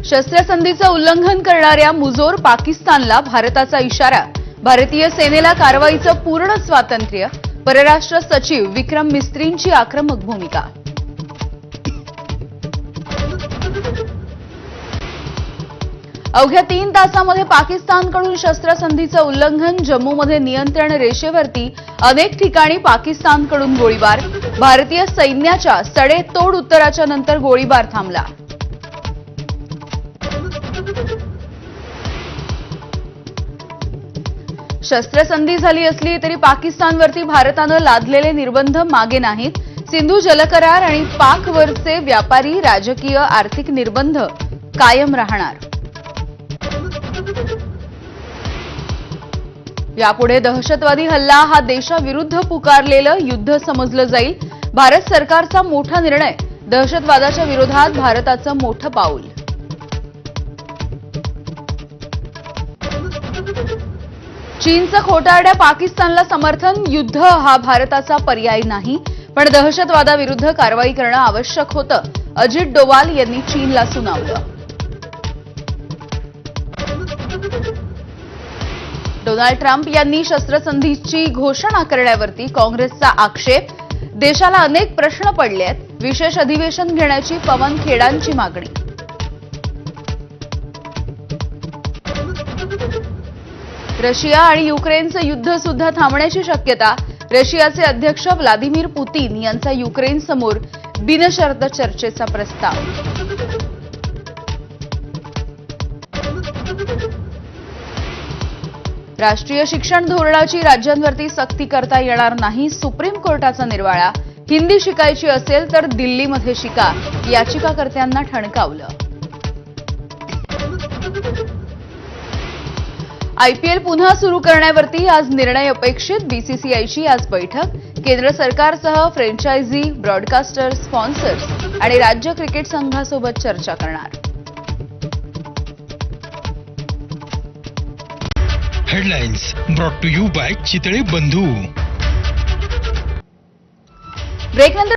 शस्त्रसंधीचं उल्लंघन करणाऱ्या मुजोर पाकिस्तानला भारताचा इशारा। भारतीय सेनेला कारवाईचं पूर्ण स्वातंत्र्य। परराष्ट्र सचिव विक्रम मिस्त्रींची आक्रमक भूमिका। अवघ्या 3 तासांमध्ये पाकिस्तानकडून शस्त्रसंधीचं उल्लंघन। जम्मूमध्ये नियंत्रण रेषेवरती अनेक ठिकाणी पाकिस्तानकडून गोळीबार। भारतीय सैन्याच्या सडेतोड उत्तराच्या नंतर गोळीबार थांबला। शस्त्रसंधी झाली असली तरी पाकिस्तानवरती भारतानं लादलेले निर्बंध मागे नाहीत। सिंधू जलकरार आणि पाकवरचे व्यापारी, राजकीय, आर्थिक निर्बंध कायम राहणार। यापुढे दहशतवादी हल्ला हा देशाविरुद्ध पुकारलेलं युद्ध समजलं जाईल। भारत सरकारचा मोठा निर्णय। दहशतवादाच्या विरोधात भारताचं मोठं पाऊल। चीनचं खोटारड्या पाकिस्तानला समर्थन। युद्ध हा भारताचा पर्याय नाही, पण दहशतवादाविरुद्ध कारवाई करणं आवश्यक होतं, अजित डोवाल यांनी चीनला सुनावलं। डोनाल्ड ट्रम्प यांनी शस्त्रसंधीची घोषणा करण्यावरती काँग्रेसचा आक्षेप। देशाला अनेक प्रश्न पडले आहेत। विशेष अधिवेशन घेण्याची पवन खेडांची मागणी। रशिया आणि युक्रेनचं युद्ध सुद्धा थांबण्याची शक्यता। रशियाचे अध्यक्ष व्लादिमीर पुतीन यांचा युक्रेनसमोर बिनशर्त चर्चेचा प्रस्ताव। राष्ट्रीय शिक्षण धोरणाची राज्यांवरती सक्ती करता येणार नाही। सुप्रीम कोर्टाचा निर्वाळा। हिंदी शिकायची असेल तर दिल्लीमध्ये शिका, याचिकाकर्त्यांना ठणकावलं। आयपीएल पुन्हा सुरू करण्यावरती आज निर्णय अपेक्षित। बीसीसीआयची आज बैठक। केंद्र सरकारसह फ्रँचायझी, ब्रॉडकास्टर, स्पॉन्सर्स आणि राज्य क्रिकेट संघासोबत चर्चा करणार। Headlines brought to you by Chitale Bandhu. ब्रेकनंतर